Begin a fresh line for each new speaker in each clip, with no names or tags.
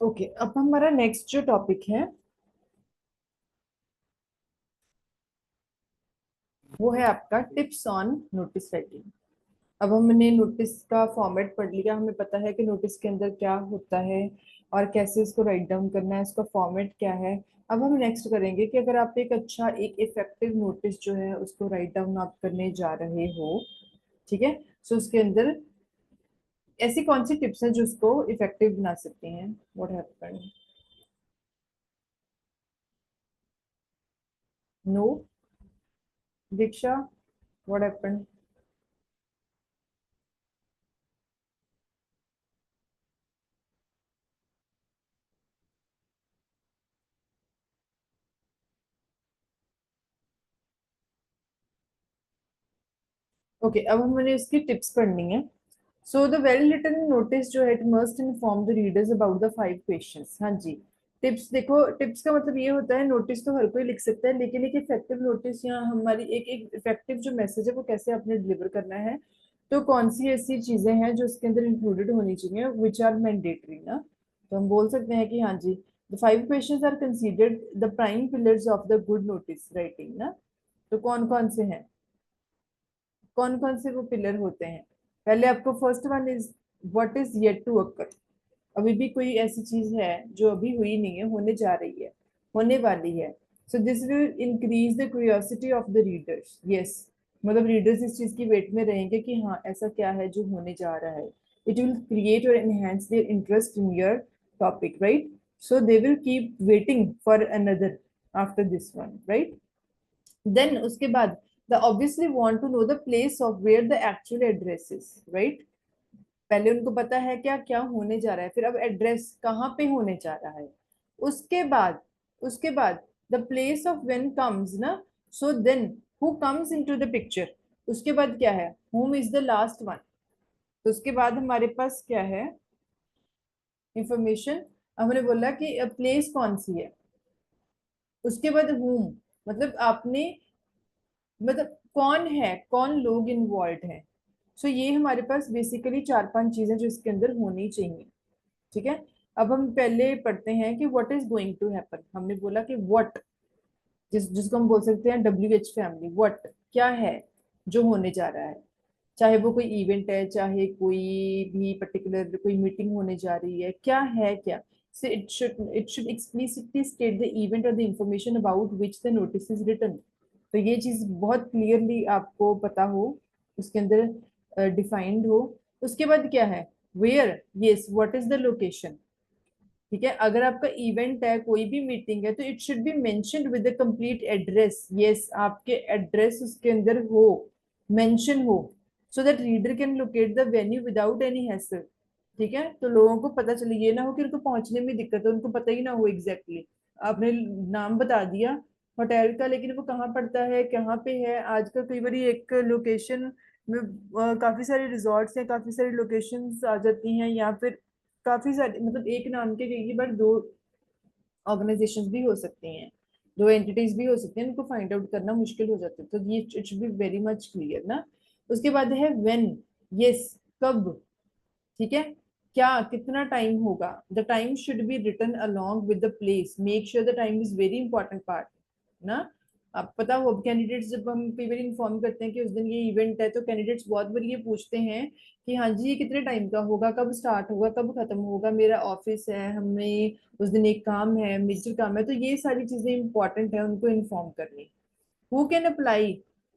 Okay, अब हमारा next जो टॉपिक है वो है आपका टिप्स ऑन नोटिस राइटिंग। अब हमने नोटिस का फॉर्मेट पढ़ लिया, हमें पता है कि नोटिस के अंदर क्या होता है और कैसे इसको राइट डाउन करना है, इसका फॉर्मेट क्या है। अब हम नेक्स्ट करेंगे कि अगर आप एक अच्छा एक इफेक्टिव नोटिस जो है उसको राइट डाउन आप करने जा रहे हो, ठीक है, सो उसके अंदर ऐसी कौन सी टिप्स हैं जो उसको इफेक्टिव बना सकती हैं। What happened? No, Diksha, what happened? Okay, अब हमने इसकी टिप्स पढ़नी है। So the well written notice जो है it must inform the readers about the 5 questions. हाँ जी, टिप्स देखो, टिप्स का मतलब ये होता है नोटिस तो हर कोई लिख सकता है, लेकिन एक इफेक्टिव नोटिस या हमारी एक एक इफेक्टिव जो मैसेज है वो कैसे आपने डिलीवर करना है। तो कौन सी ऐसी चीजें हैं जो इसके अंदर इंक्लूडेड होनी चाहिए विच आर मैंडेटरी ना। तो हम बोल सकते हैं कि हाँ जी, the 5 questions are considered the prime pillars of the good notice writing ना। तो कौन कौन से हैं, कौन कौन से वो पिलर होते हैं? पहले आपको first one is what is yet to occur. अभी भी कोई ऐसी चीज है जो अभी हुई नहीं है, होने जा रही है, होने वाली है। So this will increase the curiosity of the readers. Yes, मतलब रीडर्स इस चीज की वेट में रहेंगे कि हाँ ऐसा क्या है जो होने जा रहा है। इट विल क्रिएट और enhance their interest in your topic, right? So they will keep waiting for another after this one, right? Then उसके बाद the obviously want to know the place of where the actual address is, right? पहले उनको पता है क्या क्या होने जा रहा है, फिर अब एड्रेस कहाँ पे होने जा रहा है। उसके बाद, उसके बाद the place of when comes ना। So then who comes into the picture. उसके बाद क्या है, हुम इज द लास्ट वन। तो उसके बाद हमारे पास क्या है, इंफॉर्मेशन। हमने बोला कि प्लेस कौन सी है, उसके बाद हुम, मतलब आपने, मतलब कौन है, कौन लोग इन्वॉल्व हैं। सो ये हमारे पास बेसिकली 4-5 चीजें जो इसके अंदर होनी चाहिए, ठीक है। अब हम पहले पढ़ते हैं कि what is going to happen. हमने बोला कि व्हाट, जिसको हम बोल सकते हैं WH फैमिली, व्हाट क्या है जो होने जा रहा है। चाहे वो कोई इवेंट है, चाहे कोई भी पर्टिकुलर कोई मीटिंग होने जा रही है, क्या है क्या। so it should explicitly state the event or the information about which the notice is written। तो ये चीज बहुत क्लियरली आपको पता हो, उसके अंदर डिफाइंड हो। उसके बाद क्या है, where, yes, what is the location. ठीक है, अगर आपका इवेंट है, कोई भी मीटिंग है, तो it should B mentioned with the complete address. Yes, आपके एड्रेस उसके अंदर हो, मेंशन हो, so that reader can locate the venue without any hassle. ठीक है, तो लोगों को पता चले, ये ना हो कि उनको पहुंचने में दिक्कत है, उनको पता ही ना हो एग्जैक्टली exactly। आपने नाम बता दिया होटल का, लेकिन वो कहाँ पड़ता है, कहाँ पे है। आजकल कई बार एक लोकेशन में काफी सारे रिजॉर्ट्स हैं, काफी सारी लोकेशंस आ जाती हैं, या फिर काफी सारे, मतलब एक नाम के कई बार दो ऑर्गेनाइजेशंस भी हो सकती हैं, दो एंटिटीज भी हो सकती हैं, उनको फाइंड आउट करना मुश्किल हो जाता है। तो ये it should be very much clear ना। उसके बाद है व्हेन, यस, कब, ठीक है, क्या कितना टाइम होगा। The time should be written along with the place, make sure the time is very important part ना। आप पता हो, कैंडिडेट्स जब हम कई बार इन्फॉर्म करते हैं कि उस दिन ये इवेंट है, तो कैंडिडेट्स बहुत बार ये पूछते हैं कि हाँ जी ये कितने टाइम का होगा, कब स्टार्ट होगा, कब खत्म होगा, मेरा ऑफिस है, हमें उस दिन एक काम है, मेजर काम है। तो ये सारी चीजें इंपॉर्टेंट है उनको इन्फॉर्म करनी। हु कैन अप्लाई,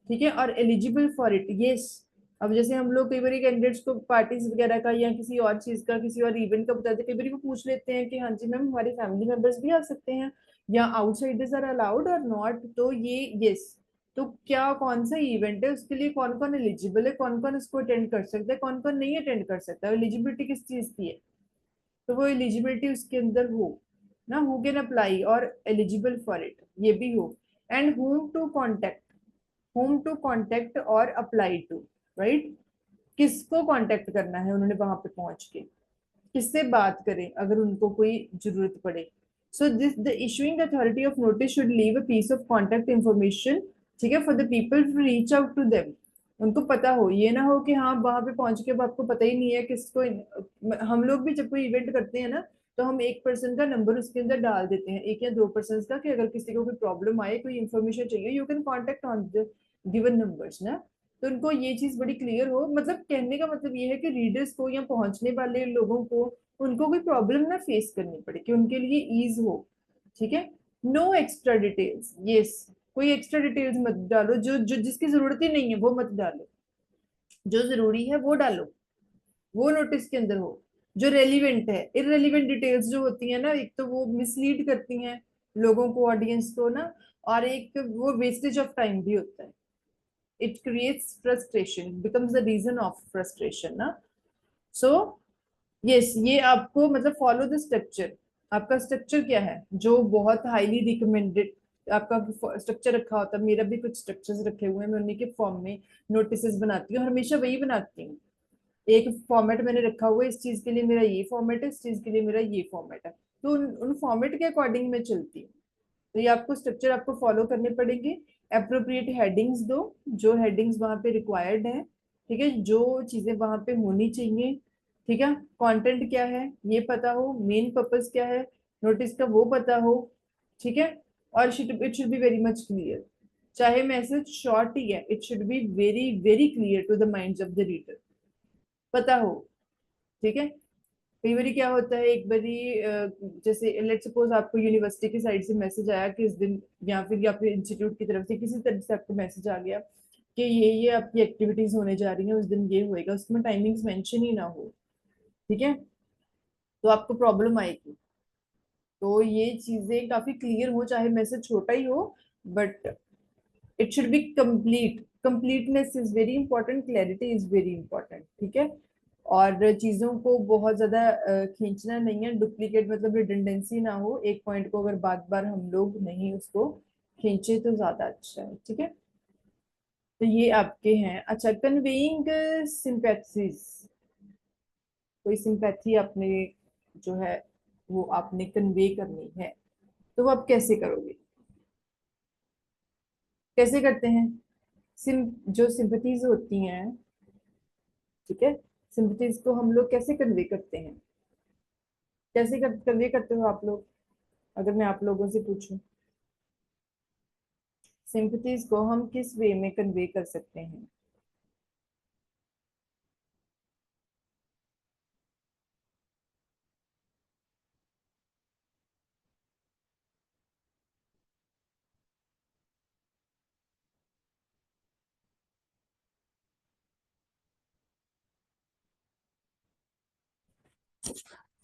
ठीक है, और एलिजिबल फॉर इट, यस। अब जैसे हम लोग कई बार कैंडिडेट्स को पार्टीज वगैरह का या किसी और चीज का, किसी और इवेंट का बताते हैं, कई बार वो पूछ लेते हैं कि हाँ जी मैम हमारे फैमिली मेंबर्स भी आ सकते हैं या आउटसाइडर्स आर अलाउड और नॉट। तो ये यस, तो क्या कौन सा इवेंट है, उसके लिए कौन कौन एलिजिबल है, कौन कौन इसको अटेंड कर सकता है, कौन कौन नहीं अटेंड कर सकता है, एलिजिबिलिटी किस चीज की है। तो वो एलिजिबिलिटी उसके अंदर हो ना, हु कैन अप्लाई और एलिजिबल फॉर इट ये भी हो। And whom to contact, whom to contact और अप्लाई टू, राइट? किसको कांटेक्ट करना है उन्होंने वहां पे पहुंच के, किससे बात करें अगर उनको कोई जरूरत पड़े। So this the issuing authority of notice should leave a piece of contact information, ठीक है, for the people to reach out to them. उनको पता हो, ये ना हो कि हाँ वहां पे पहुंच के अब आपको पता ही नहीं है किसको। हम लोग भी जब कोई इवेंट करते हैं ना, तो हम एक पर्सन का नंबर उसके अंदर डाल देते हैं, एक या दो पर्सन का, कि अगर किसी को कोई प्रॉब्लम आए, कोई इन्फॉर्मेशन चाहिए, you can contact on the given numbers ना। तो उनको ये चीज बड़ी क्लियर हो, मतलब कहने का मतलब ये है कि रीडर्स को या पहुंचने वाले लोगों को उनको कोई प्रॉब्लम ना फेस करनी पड़े, कि उनके लिए ईज हो। ठीक है। No extra details, yes. कोई एक्स्ट्रा डिटेल्स मत डालो, जो जो जिसकी जरूरत ही नहीं है वो मत डालो, जो जरूरी है वो डालो, वो नोटिस के अंदर हो। जो रेलिवेंट है, इररेलीवेंट डिटेल्स जो होती है ना, एक तो वो मिसलीड करती हैं लोगों को, ऑडियंस को ना, और एक वो वेस्टेज ऑफ टाइम भी होता है। It creates frustration, becomes the reason of frustration ना। सो यस, ये आपको मतलब फॉलो द स्ट्रक्चर। आपका स्ट्रक्चर क्या है जो बहुत हाईली रिकमेंडेड आपका स्ट्रक्चर रखा होता है? मेरा भी कुछ स्ट्रक्चर्स रखे हुए हैं, मैं उन्हीं के फॉर्म में नोटिस बनाती हूँ, हमेशा वही बनाती हूँ। एक फॉर्मेट मैंने रखा हुआ है, इस चीज के लिए मेरा ये फॉर्मेट है, इस चीज के लिए मेरा ये फॉर्मेट है, तो उन फॉर्मेट के अकॉर्डिंग मैं चलती हूँ। तो ये आपको स्ट्रक्चर आपको फॉलो करने पड़ेंगे। अप्रोप्रिएट हेडिंग्स दो, जो हेडिंग्स वहां पे रिक्वायर्ड है। ठीक है, जो चीजें वहां पे होनी चाहिए। ठीक है। कंटेंट क्या है ये पता हो, मेन पर्पस क्या है नोटिस का वो पता हो। ठीक है। और it should be very much clear. चाहे मैसेज शॉर्ट ही है, it should be very very clear to the minds of the reader, पता हो। ठीक है। कई बार क्या होता है, एक बारी जैसे लेट सपोज आपको यूनिवर्सिटी की साइड से मैसेज आया कि इस दिन, या फिर इंस्टीट्यूट की तरफ से किसी तरह से आपको मैसेज आ गया कि ये आपकी एक्टिविटीज होने जा रही हैं, उस दिन ये होएगा, उसमें टाइमिंग्स मेंशन ही ना हो। ठीक है। तो आपको प्रॉब्लम आएगी। तो ये चीजें काफी क्लियर हो, चाहे मैसेज छोटा ही हो, but it should B complete. Completeness is very important, clarity is very important. ठीक है। और चीजों को बहुत ज्यादा खींचना नहीं है, डुप्लीकेट मतलब रिडंडेंसी ना हो, एक पॉइंट को अगर बार बार हम लोग नहीं उसको खींचे तो ज्यादा अच्छा है। ठीक है। तो ये आपके हैं। अच्छा, कन्वेइंग सिंपैथीज, कोई सिंपैथी आपने जो है वो आपने कन्वे करनी है, तो वो आप कैसे करोगे, कैसे करते हैं? सिम जो सिंपैथीज होती हैं, ठीक है, सिंपैथीज को हम लोग कैसे कन्वे करते हैं, कैसे कन्वे करते हो आप लोग, अगर मैं आप लोगों से पूछूं सिंपैथीज को हम किस वे में कन्वे कर सकते हैं?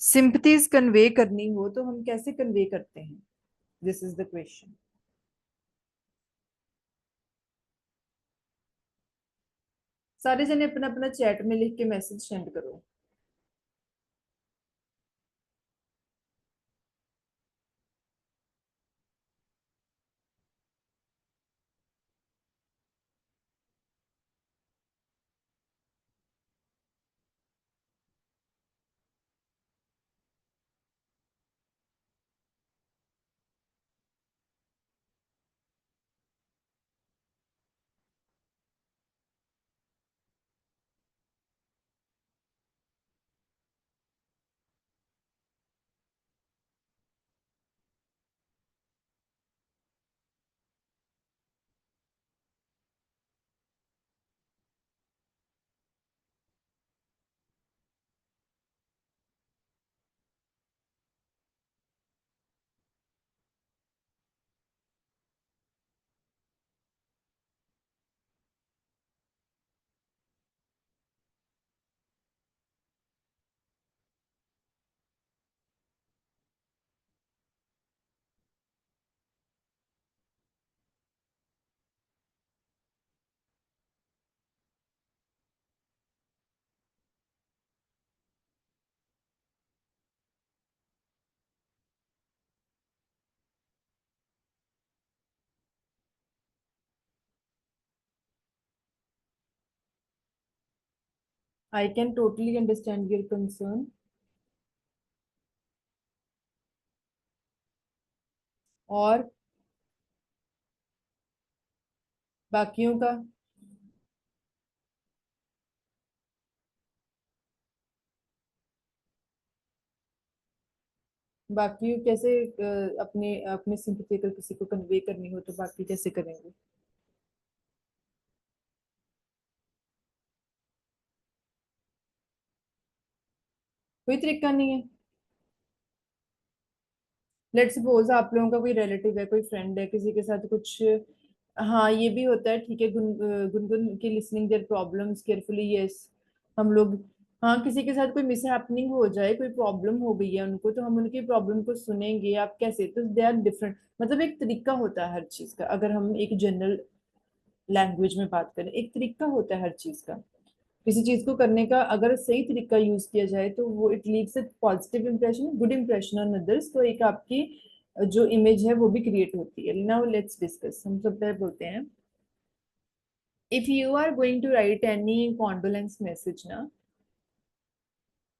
सिंपैथीज कन्वे करनी हो तो हम कैसे कन्वे करते हैं? This is the question. सारे जने अपना अपना चैट में लिख के मैसेज सेंड करो। I can totally understand your concern. और बाकियों का? बाकी कैसे अपने अपने सिंपैथी अगर किसी को कन्वे करनी हो तो बाकी कैसे करेंगे? कोई तरीका नहीं है। लेट्स सपोज आप लोगों का कोई रिलेटिव है, कोई फ्रेंड है, किसी के साथ कुछ, हाँ ये भी होता है, ठीक है, गुनगुन की listening their problems carefully, yes. हम लोग, हाँ किसी के साथ कोई मिस हैपनिंग हो जाए, कोई प्रॉब्लम हो गई है उनको, तो हम उनकी प्रॉब्लम को सुनेंगे। आप कैसे, तो दे आर डिफरेंट, मतलब एक तरीका होता है हर चीज का। अगर हम एक जनरल लैंग्वेज में बात करें, एक तरीका होता है हर चीज का। किसी चीज को करने का अगर सही तरीका यूज किया जाए तो वो it leaves a positive impression, good impression on others, तो एक आपकी जो इमेज है वो भी क्रिएट होती है। नाउ लेट्स डिस्कस, हम सब पहले बोलते हैं, if you are going to write any condolence message ना,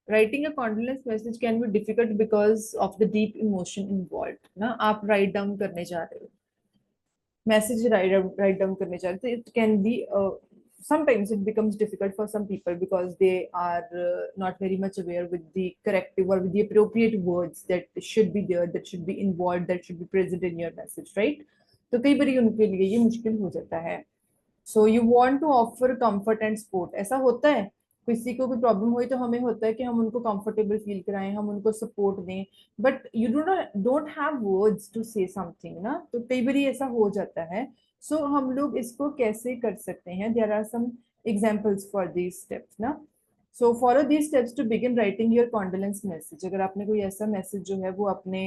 writing a condolence message can be difficult because of the deep emotion involve ना। आप राइट डाउन करने जा रहे हो, मैसेज राइट डाउन करने जा रहे, तो it can be sometimes it becomes difficult for some people because they are not very much aware with the corrective or with the appropriate words that should be there, that should be involved, that should be present in your message, right? तो कई बार उनके लिए ये मुश्किल हो जाता है। So you want to offer comfort and support, ऐसा होता है, किसी को भी प्रॉब्लम हुई तो हमें होता है कि हम उनको कंफर्टेबल फील कराएं, हम उनको सपोर्ट दें, but you don't have words to say something ना, तो कई बार ऐसा हो जाता है। सो हम लोग इसको कैसे कर सकते हैं, there are some examples for these steps ना। So follow these steps to begin writing your condolence message. अगर आपने कोई ऐसा मैसेज जो है वो अपने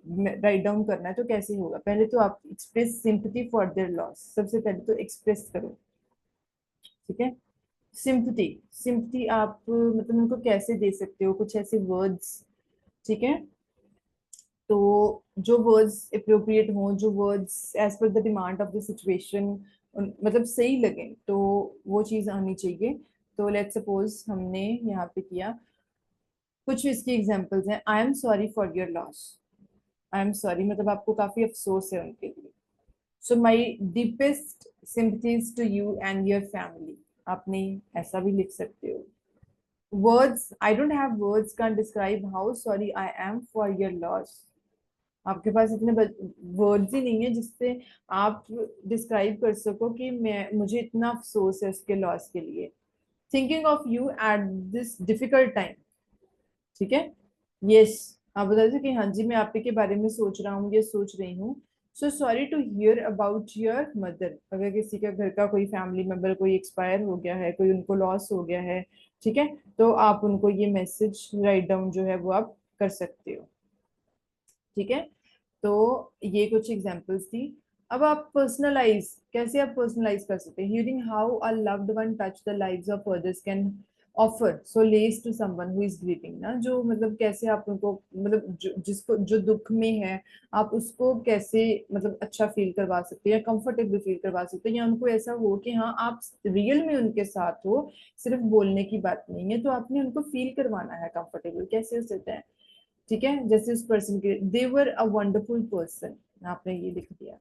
राइट डाउन करना है तो कैसे होगा? पहले तो आप express sympathy for their loss, सबसे पहले तो एक्सप्रेस करो, ठीक है। सिंपथी, सिंपथी आप मतलब उनको कैसे दे सकते हो, कुछ ऐसे वर्ड्स, ठीक है। तो जो वर्ड्स अप्रोप्रिएट हों, जो words as per the demand of the situation मतलब सही लगे, तो वो चीज आनी चाहिए। तो लेट्स सपोज हमने यहाँ पे किया, कुछ इसकी एग्जांपल्स हैं, I am sorry for your loss. I am sorry मतलब आपको काफी अफसोस है उनके लिए। So my deepest sympathies to you and your family, आपने ऐसा भी लिख सकते हो। Words, I don't have words can describe how sorry I am for your loss. आपके पास इतने वर्ड्स ही नहीं है जिससे आप डिस्क्राइब कर सको कि मैं, मुझे इतना अफसोस है उसके लॉस के लिए। Thinking of you at this difficult time, ठीक है। यस, आप बता दें कि हाँ जी मैं आप ही के बारे में सोच रहा हूँ, ये सोच रही हूँ। So sorry to hear about your mother, अगर किसी का घर का कोई फैमिली मेंबर कोई एक्सपायर हो गया है, कोई उनको लॉस हो गया है, ठीक है, तो आप उनको ये मैसेज राइट डाउन जो है वो आप कर सकते हो, ठीक है। तो ये कुछ एग्जांपल्स थी। अब आप पर्सनलाइज, कैसे आप पर्सनलाइज कर सकते हैं? Hearing how a loved one touch the lives of others can offer solace to someone who is grieving ना, जो मतलब कैसे आप उनको, मतलब जिसको जो दुख में है, आप उसको कैसे मतलब अच्छा फील करवा सकते हैं या कंफर्टेबल फील करवा सकते हैं, या उनको ऐसा हो कि हाँ आप रियल में उनके साथ हो, सिर्फ बोलने की बात नहीं है, तो आपने उनको फील करवाना है कंफर्टेबल। कैसे हो सकता है? ठीक है, जैसे उस पर्सन के, दे वर अ वंडरफुल पर्सन, आपने ये लिख दिया।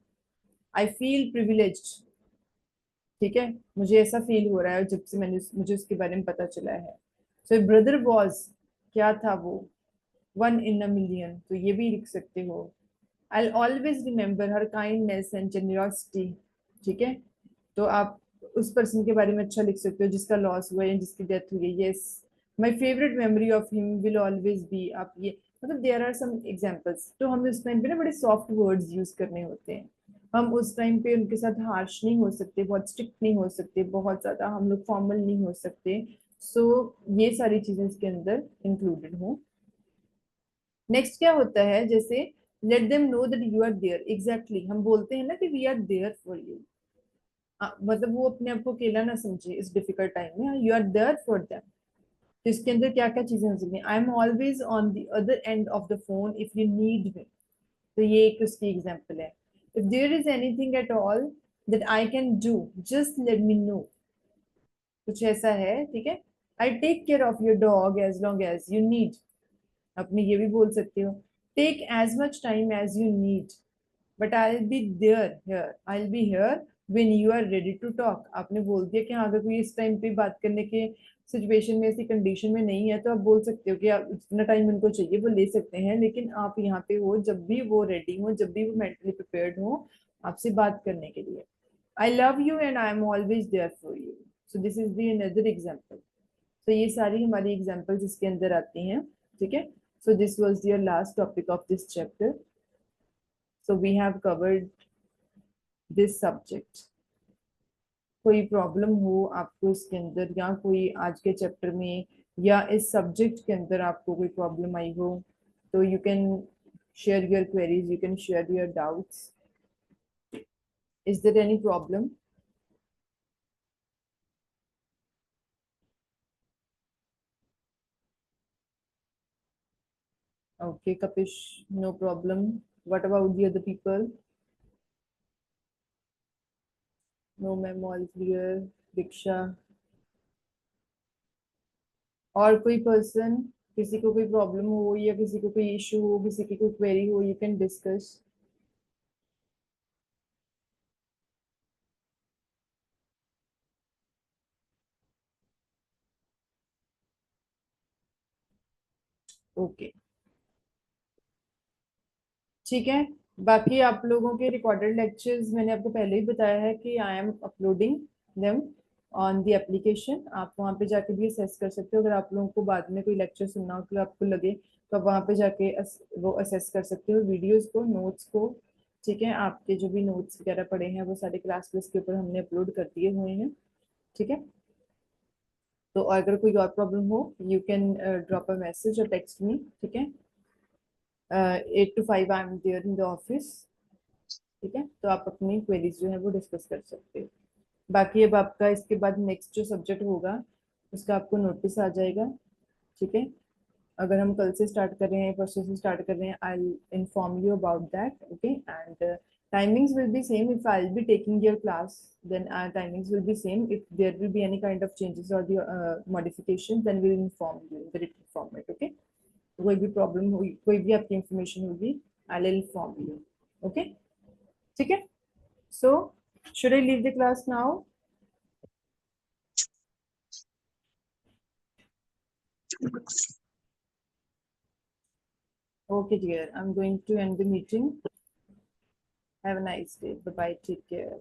आई फील प्रिविलेज्ड, ठीक है, मुझे ऐसा फील हो रहा है जब से मैंने मुझे उसके बारे में पता चला है। सो ब्रदर वॉज, क्या था वो, वन इन अ मिलियन, तो ये भी लिख सकते हो। I always remember her kindness and generosity, ठीक है, तो आप उस पर्सन के बारे में अच्छा लिख सकते हो जिसका लॉस हुआ है या जिसकी डेथ हुई है। Yes, my favourite memory of him will always be, आप ये मतलब देयर आर सम एग्जांपल्स। तो हमें उस टाइम पे ना बड़े सॉफ्ट वर्ड्स यूज करने होते हैं, हम उस टाइम पे उनके साथ हार्श नहीं हो सकते, बहुत स्ट्रिक्ट नहीं हो सकते, बहुत ज्यादा हम लोग फॉर्मल नहीं हो सकते। सो ये सारी चीजें इसके अंदर इंक्लूडेड हो। नेक्स्ट क्या होता है, जैसे let them know that you are there, exactly हम बोलते हैं ना कि we are there for you, मतलब वो अपने आप को अकेला ना समझे इस डिफिकल्ट टाइम में, you are there for them. तो इसके अंदर क्या क्या चीजें हो सकती हैं? I am always on the other end of the phone if you need me, तो ये एक उसकी एग्जाम्पल है। If there is anything at all that I can do just let me know, कुछ ऐसा है, ठीक है। I take care of your dog as long as you need, अपने ये भी बोल सकते हो। Take as much time as you need, but I will be there here, I will be here when you are ready to talk. आपने बोल दिया कि हाँ अगर कोई इस टाइम पे बात करने के सिचुएशन में, ऐसी कंडीशन में नहीं है, तो आप बोल सकते हो कि आप जितना टाइम उनको चाहिए वो ले सकते हैं, लेकिन आप यहाँ पे हो जब भी वो रेडी हो, जब भी वो मेंटली प्रिपेयर्ड हो आपसे बात करने के लिए। I love you and I am always there for you. So this is the another example. तो ये सारी हमारी एग्जाम्पल्स इसके अंदर आती हैं, ठीक है। So this was your last topic of this chapter. So we have covered this subject. कोई प्रॉब्लम हो आपको इसके अंदर, या कोई आज के चैप्टर में या इस सब्जेक्ट के अंदर आपको कोई प्रॉब्लम आई हो, तो you can share your queries, you can share your doubts. Is there any problem? Okay, Kapish, no problem. What about the other people? No, ma'am, all clear. Diksha, और कोई पर्सन, किसी को कोई प्रॉब्लम हो या किसी को कोई इशू हो, किसी की कोई क्वेरी हो, यू कैन डिस्कस। ओके, ठीक है। बाकी आप लोगों के रिकॉर्डेड लेक्चर्स मैंने आपको पहले ही बताया है कि I am uploading them on the application. आप वहाँ पे जाके भी असेस कर सकते हो। अगर आप लोगों को बाद में कोई लेक्चर सुनना हो तो आपको लगे, तो आप वहाँ पे जाके वो असेस कर सकते हो वीडियोस को, नोट्स को। ठीक है, आपके जो भी नोट्स वगैरह पड़े हैं वो सारे क्लास प्लस के ऊपर हमने अपलोड कर दिए हुए हैं। ठीक है, तो अगर कोई और प्रॉब्लम हो you can drop a message और टेक्स्ट मी। ठीक है, 8 to 5 I am there in the office. ठीक है, तो आप अपनी क्वेरीज जो है वो डिस्कस कर सकते हो। बाकी अब आपका इसके बाद नेक्स्ट जो सब्जेक्ट होगा उसका आपको नोटिस आ जाएगा। ठीक है, अगर हम कल से स्टार्ट कर रहे हैं, परसों से स्टार्ट कर रहे हैं, I will inform you about that. Okay, and timings will be same. If I'll be taking your class, then our timings will be same. If there will be any kind of changes or the modifications, then we'll inform you in the written format. Okay, कोई भी problem हुई, कोई भी आपकी information होगी, I will inform you. Okay, ठीक है। सो should I leave the class now? Okay, dear, I'm going to end the meeting. Have a nice day. Bye bye. Take care.